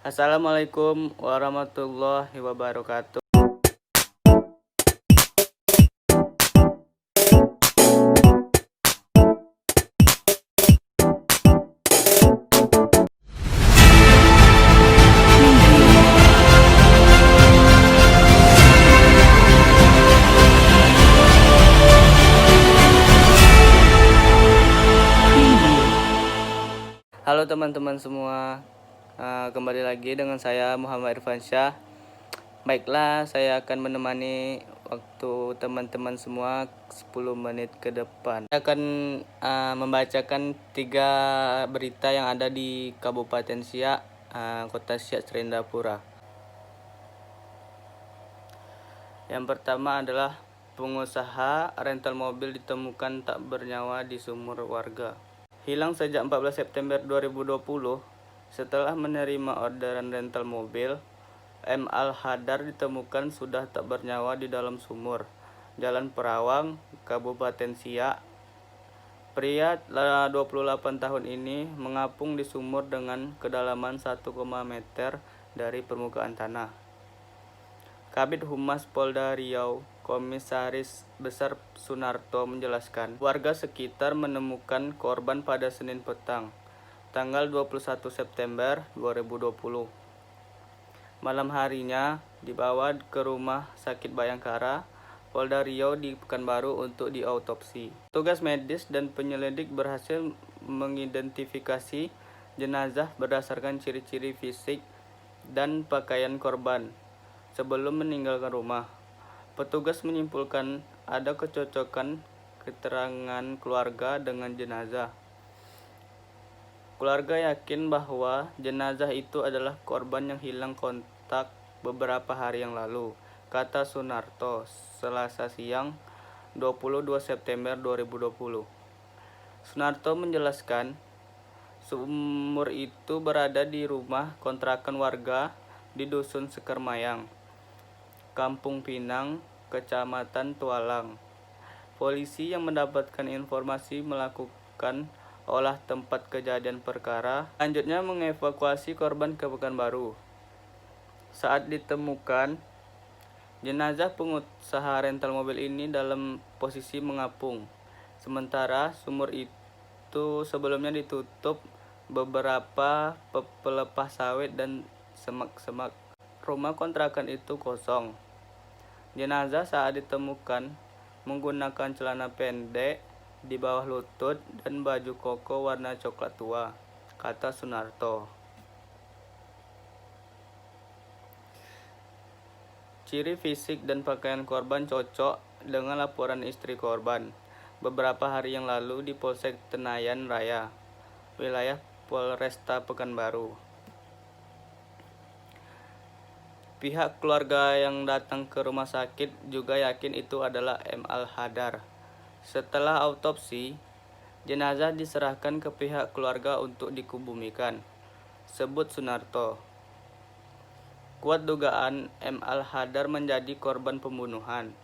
Assalamualaikum warahmatullahi wabarakatuh. Halo teman-teman semua, kembali lagi dengan saya Muhammad Irfansyah. Baiklah, saya akan menemani waktu teman-teman semua 10 menit ke depan. Saya akan membacakan 3 berita yang ada di Kabupaten Siak, Kota Siak, Srendapura. Yang pertama adalah pengusaha rental mobil ditemukan tak bernyawa di sumur warga. Hilang sejak 14 September 2020 setelah menerima orderan rental mobil. M. Al-Hadar ditemukan sudah tak bernyawa di dalam sumur Jalan Perawang, Kabupaten Siak. Pria 28 tahun ini mengapung di sumur dengan kedalaman 1, meter dari permukaan tanah. Kabid Humas Polda Riau, Komisaris Besar Sunarto menjelaskan, warga sekitar menemukan korban pada Senin petang, tanggal 21 September 2020. Malam harinya dibawa ke Rumah Sakit Bayangkara, Polda Riau di Pekanbaru untuk diautopsi. Tugas medis dan penyelidik berhasil mengidentifikasi jenazah berdasarkan ciri-ciri fisik dan pakaian korban sebelum meninggalkan rumah. Petugas menyimpulkan ada kecocokan keterangan keluarga dengan jenazah. Keluarga yakin bahwa jenazah itu adalah korban yang hilang kontak beberapa hari yang lalu, kata Sunarto, Selasa siang 22 September 2020. Sunarto menjelaskan, sumur itu berada di rumah kontrakan warga di Dusun Sekermayang, Kampung Pinang, Kecamatan Tualang. Polisi yang mendapatkan informasi melakukan olah tempat kejadian perkara, selanjutnya mengevakuasi korban ke Pekanbaru. Saat ditemukan, jenazah pengusaha rental mobil ini dalam posisi mengapung. Sementara sumur itu sebelumnya ditutup beberapa pelepah sawit dan semak-semak. Rumah kontrakan itu kosong. Jenazah saat ditemukan menggunakan celana pendek di bawah lutut dan baju koko warna coklat tua, kata Sunarto. Ciri fisik dan pakaian korban cocok dengan laporan istri korban beberapa hari yang lalu di Polsek Tenayan Raya, wilayah Polresta Pekanbaru. Pihak keluarga yang datang ke rumah sakit juga yakin itu adalah M. Al-Hadar. Setelah autopsi, jenazah diserahkan ke pihak keluarga untuk dikubumikan, sebut Sunarto. Kuat dugaan M. Al-Hadar menjadi korban pembunuhan.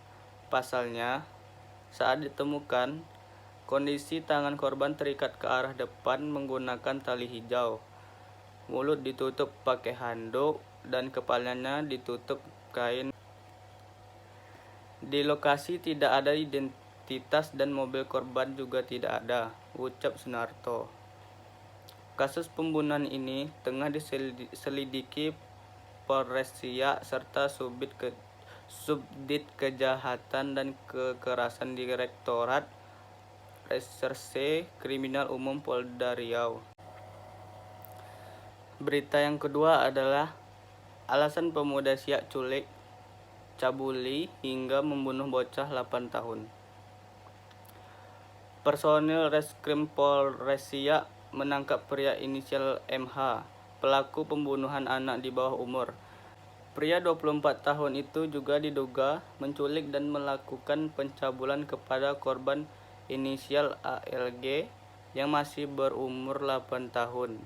Pasalnya, saat ditemukan, kondisi tangan korban terikat ke arah depan menggunakan tali hijau. Mulut ditutup pakai handuk dan kepalanya ditutup kain. Di lokasi tidak ada identitas dan mobil korban juga tidak ada, ucap Sunarto. Kasus pembunuhan ini tengah diselidiki Polres Siak serta Subdit Kejahatan dan Kekerasan Direktorat Reserse Kriminal Umum Polda Riau. Berita yang kedua adalah alasan pemuda Siak culik, cabuli hingga membunuh bocah 8 tahun. Personil Reskrim Polres Siak menangkap pria inisial MH, pelaku pembunuhan anak di bawah umur. Pria 24 tahun itu juga diduga menculik dan melakukan pencabulan kepada korban inisial ALG yang masih berumur 8 tahun.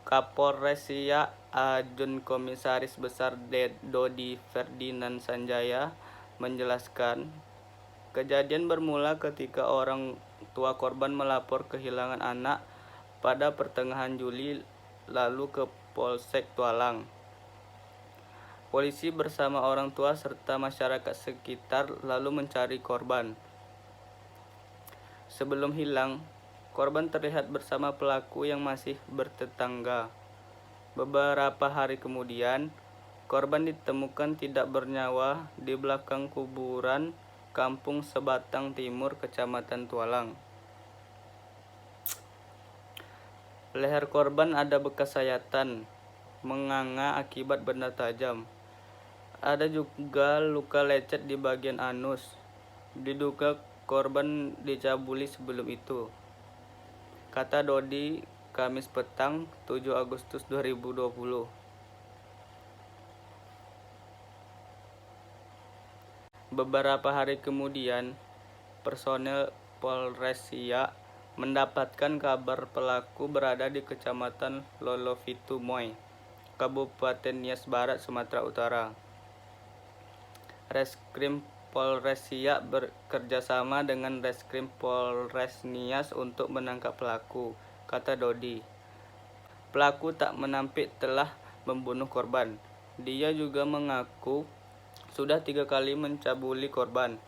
Kapolres Siak Ajun Komisaris Besar Dodi Ferdinand Sanjaya menjelaskan, kejadian bermula ketika orang tua korban melapor kehilangan anak pada pertengahan Juli lalu ke Polsek Tualang. Polisi bersama orang tua serta masyarakat sekitar lalu mencari korban. Sebelum hilang, korban terlihat bersama pelaku yang masih bertetangga. Beberapa hari kemudian, korban ditemukan tidak bernyawa di belakang kuburan Kampung Sebatang Timur, Kecamatan Tualang. Leher korban ada bekas sayatan menganga akibat benda tajam. Ada juga luka lecet di bagian anus. Diduga korban dicabuli sebelum itu, kata Dodi Kamis petang 7 Agustus 2020. Beberapa hari kemudian, personel Polres Siak mendapatkan kabar pelaku berada di Kecamatan Lolovitu-Moy, Kabupaten Nias Barat, Sumatera Utara. Reskrim Polres Siak bekerjasama dengan Reskrim Polres Nias untuk menangkap pelaku, kata Dodi. Pelaku tak menampik telah membunuh korban. Dia juga mengaku sudah 3 kali mencabuli korban,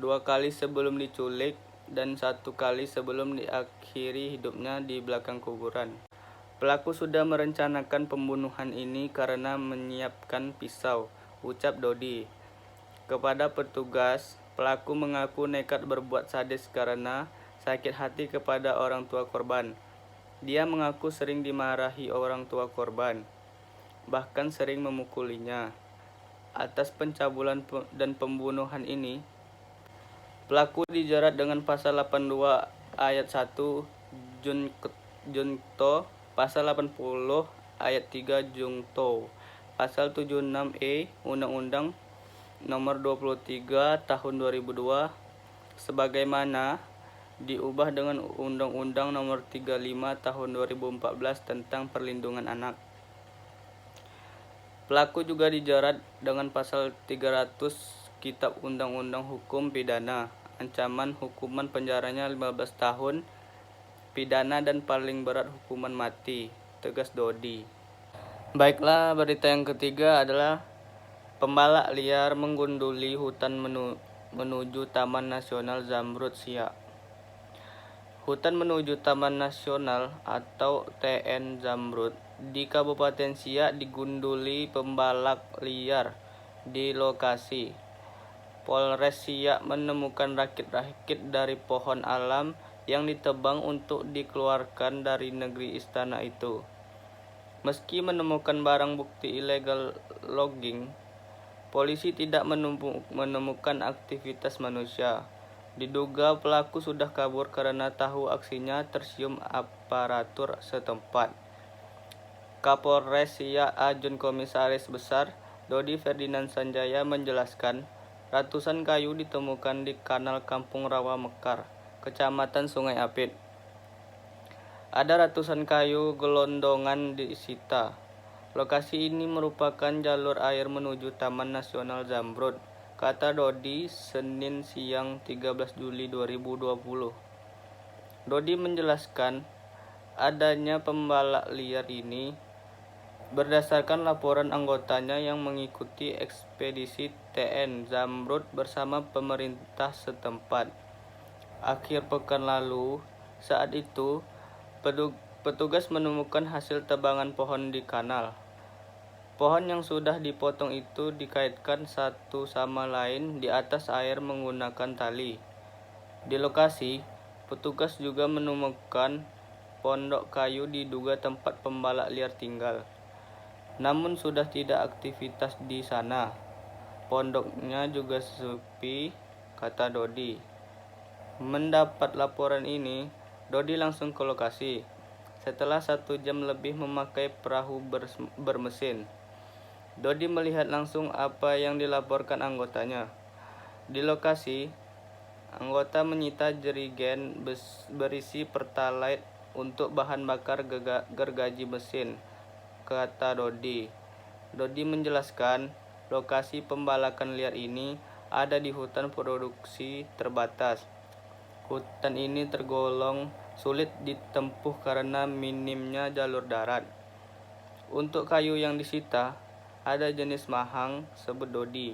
2 kali sebelum diculik dan 1 kali sebelum diakhiri hidupnya di belakang kuburan. Pelaku sudah merencanakan pembunuhan ini karena menyiapkan pisau, ucap Dodi. Kepada petugas, pelaku mengaku nekat berbuat sadis karena sakit hati kepada orang tua korban. Dia mengaku sering dimarahi orang tua korban, bahkan sering memukulinya. Atas pencabulan dan pembunuhan ini, pelaku dijerat dengan pasal 82 ayat 1 Junto, pasal 80 ayat 3 Jungto, pasal 76E Undang-Undang Nomor 23 Tahun 2002 sebagaimana diubah dengan Undang-Undang Nomor 35 Tahun 2014 tentang Perlindungan Anak. Pelaku juga dijerat dengan pasal 300 Kitab Undang-Undang Hukum Pidana, ancaman hukuman penjaranya 15 tahun pidana dan paling berat hukuman mati, tegas Dodi. Baiklah, berita yang ketiga adalah pembalak liar menggunduli hutan menuju Taman Nasional Zamrud Siak. Hutan menuju Taman Nasional atau TN Zamrud di Kabupaten Siak digunduli pembalak liar di lokasi. Polres Siak menemukan rakit-rakit dari pohon alam yang ditebang untuk dikeluarkan dari negeri istana itu. Meski menemukan barang bukti ilegal logging, polisi tidak menemukan aktivitas manusia. Diduga pelaku sudah kabur karena tahu aksinya tersium aparatur setempat. Kapolres Siak Ajun Komisaris Besar Dodi Ferdinand Sanjaya menjelaskan, ratusan kayu ditemukan di kanal Kampung Rawa Mekar, Kecamatan Sungai Apit. Ada ratusan kayu gelondongan disita. Lokasi ini merupakan jalur air menuju Taman Nasional Zamrud, kata Dodi Senin siang 13 Juli 2020. Dodi menjelaskan adanya pembalak liar ini berdasarkan laporan anggotanya yang mengikuti ekspedisi TN Zamrud bersama pemerintah setempat akhir pekan lalu. Saat itu, petugas menemukan hasil tebangan pohon di kanal. Pohon yang sudah dipotong itu dikaitkan satu sama lain di atas air menggunakan tali. Di lokasi, petugas juga menemukan pondok kayu diduga tempat pembalak liar tinggal. Namun sudah tidak aktivitas di sana. Pondoknya juga sepi, kata Dodi. Mendapat laporan ini, Dodi langsung ke lokasi. Setelah 1 jam lebih memakai perahu bermesin, Dodi melihat langsung apa yang dilaporkan anggotanya. Di lokasi, anggota menyita jerigen berisi pertalite untuk bahan bakar gergaji mesin, kata Dodi. Dodi menjelaskan, lokasi pembalakan liar ini ada di hutan produksi terbatas. Hutan ini tergolong sulit ditempuh karena minimnya jalur darat. Untuk kayu yang disita, ada jenis mahang sebut dodi,